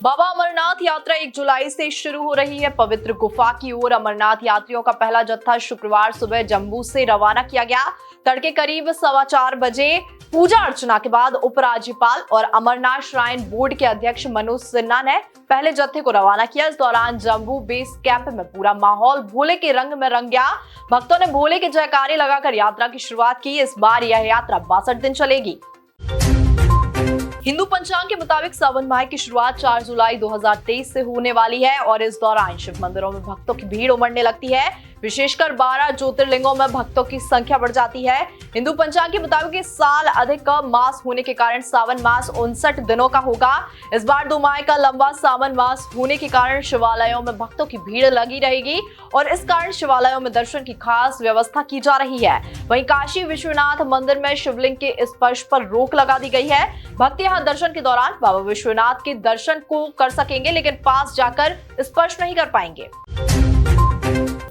बाबा अमरनाथ यात्रा 1 जुलाई से शुरू हो रही है। पवित्र गुफा की ओर अमरनाथ यात्रियों का पहला जत्था शुक्रवार सुबह जम्मू से रवाना किया गया। तड़के करीब 4:15 बजे पूजा अर्चना के बाद उपराज्यपाल और अमरनाथ श्राइन बोर्ड के अध्यक्ष मनोज सिन्हा ने पहले जत्थे को रवाना किया। इस दौरान जम्मू बेस कैंप में पूरा माहौल भोले के रंग में रंग गया। भक्तों ने भोले के जयकारे लगाकर यात्रा की शुरुआत की। इस बार यह यात्रा 62 दिन चलेगी। हिंदू पंचांग के मुताबिक सावन माह की शुरुआत 4 जुलाई 2023 से होने वाली है और इस दौरान शिव मंदिरों में भक्तों की भीड़ उमड़ने लगती है। विशेषकर 12 ज्योतिर्लिंगों में भक्तों की संख्या बढ़ जाती है। हिंदू पंचांग के मुताबिक इस साल अधिक मास होने के कारण सावन मास 59 दिनों का होगा। इस बार 2 माह का लंबा सावन मास होने के कारण शिवालयों में भक्तों की भीड़ लगी रहेगी और इस कारण शिवालयों में दर्शन की खास व्यवस्था की जा रही है। वहीं काशी विश्वनाथ मंदिर में शिवलिंग के स्पर्श पर रोक लगा दी गई है। भक्त यहाँ दर्शन के दौरान बाबा विश्वनाथ के दर्शन को कर सकेंगे, लेकिन पास जाकर स्पर्श नहीं कर पाएंगे।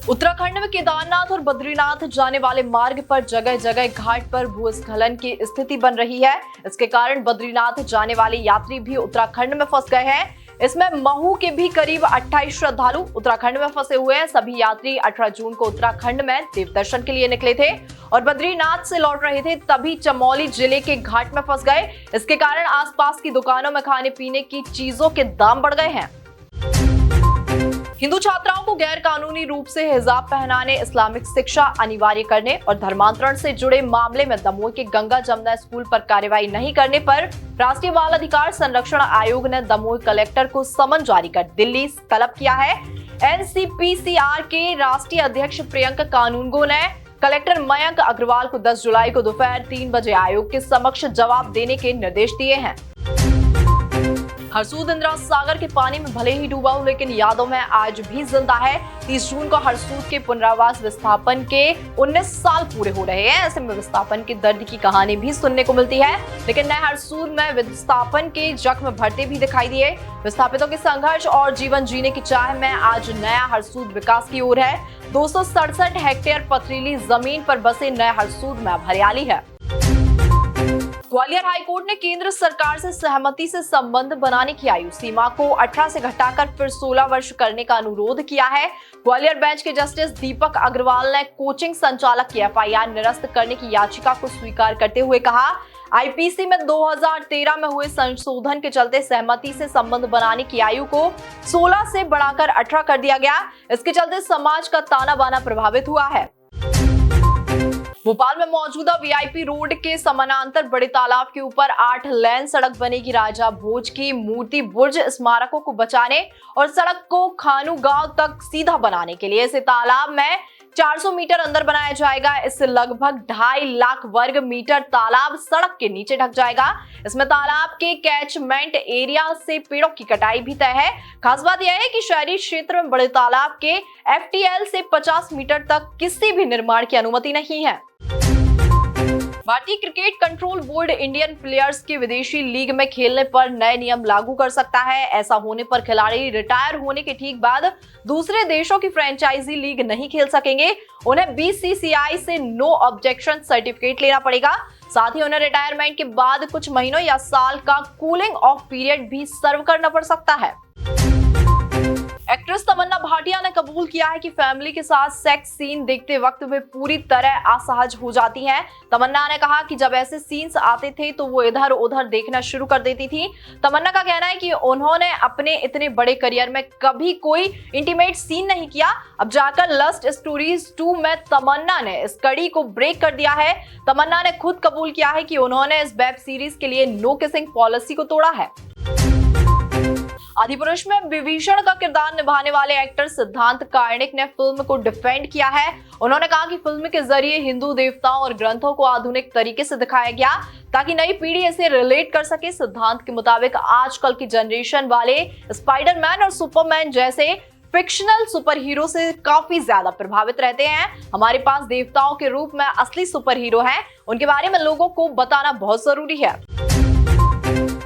उत्तराखंड में केदारनाथ और बद्रीनाथ जाने वाले मार्ग पर जगह जगह घाट पर भूस्खलन की स्थिति बन रही है। इसके कारण बद्रीनाथ जाने वाले यात्री भी उत्तराखंड में फंस गए हैं। इसमें महू के भी करीब 28 श्रद्धालु उत्तराखंड में फंसे हुए हैं। सभी यात्री 18 जून को उत्तराखंड में देव दर्शन के लिए निकले थे और बद्रीनाथ से लौट रहे थे, तभी चमोली जिले के घाट में फंस गए। इसके कारण आसपास की दुकानों में खाने पीने की चीजों के दाम बढ़ गए हैं। हिंदू छात्राओं को गैर कानूनी रूप से हिजाब पहनाने, इस्लामिक शिक्षा अनिवार्य करने और धर्मांतरण से जुड़े मामले में दमोह के गंगा जमुना स्कूल पर कार्रवाई नहीं करने पर राष्ट्रीय बाल अधिकार संरक्षण आयोग ने दमोह कलेक्टर को समन जारी कर दिल्ली तलब किया है। एनसीपीसीआर के राष्ट्रीय अध्यक्ष प्रियंका कानूनगो ने कलेक्टर मयंक अग्रवाल को 10 जुलाई को दोपहर 3 बजे आयोग के समक्ष जवाब देने के निर्देश दिए हैं। हरसूद इंदिरा सागर के पानी में भले ही डूबा हो, लेकिन यादों में आज भी जिंदा है। 30 जून को हरसूद के पुनरावास विस्थापन के 19 साल पूरे हो रहे हैं। ऐसे में विस्थापन के दर्द की कहानी भी सुनने को मिलती है, लेकिन नए हरसूद में विस्थापन के जख्म भरते भी दिखाई दिए। विस्थापितों के संघर्ष और जीवन जीने की चाह में आज नया हरसूद विकास की ओर है। 267 हेक्टेयर पथरीली जमीन पर बसे नए हरसूद में हरियाली है। ग्वालियर हाईकोर्ट ने केंद्र सरकार से सहमति से संबंध बनाने की आयु सीमा को 18 से घटाकर फिर 16 वर्ष करने का अनुरोध किया है। ग्वालियर बेंच के जस्टिस दीपक अग्रवाल ने कोचिंग संचालक की एफआईआर निरस्त करने की याचिका को स्वीकार करते हुए कहा, आईपीसी में 2013 में हुए संशोधन के चलते सहमति से संबंध बनाने की आयु को 16 से बढ़ाकर 18 कर दिया गया। इसके चलते समाज का ताना बाना प्रभावित हुआ है। भोपाल में मौजूदा वीआईपी रोड के समानांतर बड़े तालाब के ऊपर 8 लेन सड़क बनेगी। राजा भोज की मूर्ति बुर्ज स्मारकों को बचाने और सड़क को खानू गांव तक सीधा बनाने के लिए इसे तालाब में 400 मीटर अंदर बनाया जाएगा। इससे लगभग 2.5 लाख वर्ग मीटर तालाब सड़क के नीचे ढक जाएगा। इसमें तालाब के कैचमेंट एरिया से पेड़ों की कटाई भी तय है। खास बात यह है कि शहरी क्षेत्र में बड़े तालाब के एफटीएल से 50 मीटर तक किसी भी निर्माण की अनुमति नहीं है। भारतीय cricket control board Indian players के विदेशी लीग में खेलने पर नए नियम लागू कर सकता है। ऐसा होने पर खिलाड़ी रिटायर होने के ठीक बाद दूसरे देशों की फ्रेंचाइजी लीग नहीं खेल सकेंगे। उन्हें बीसीसीआई से नो ऑब्जेक्शन सर्टिफिकेट लेना पड़ेगा। साथ ही उन्हें रिटायरमेंट के बाद कुछ महीनों या साल का कूलिंग ऑफ पीरियड भी सर्व करना पड़ सकता है। एक्ट्रेस तमन्ना भाटिया ने कबूल किया है कि फैमिली के साथ सेक्स सीन देखते वक्त वे पूरी तरह असहज हो जाती हैं। तमन्ना ने कहा कि जब ऐसे सीन्स आते थे तो वो इधर उधर देखना शुरू कर देती थी। तमन्ना का कहना है कि उन्होंने अपने इतने बड़े करियर में कभी कोई इंटीमेट सीन नहीं किया। अब जाकर लस्ट स्टोरीज 2 में तमन्ना ने इस कड़ी को ब्रेक कर दिया है। तमन्ना ने खुद कबूल किया है कि उन्होंने इस वेब सीरीज के लिए नो किसिंग पॉलिसी को तोड़ा है। आदिपुरुष में विभीषण का किरदार निभाने वाले एक्टर सिद्धांत कार्णिक ने फिल्म को डिफेंड किया है। उन्होंने कहा कि फिल्म के जरिए हिंदू देवताओं और ग्रंथों को आधुनिक तरीके से दिखाया गया ताकि नई पीढ़ी इसे रिलेट कर सके। सिद्धांत के मुताबिक आजकल की जनरेशन वाले स्पाइडरमैन और सुपरमैन जैसे फिक्शनल सुपर हीरो से काफी ज्यादा प्रभावित रहते हैं। हमारे पास देवताओं के रूप में असली सुपर हीरो हैं, उनके बारे में लोगों को बताना बहुत जरूरी है।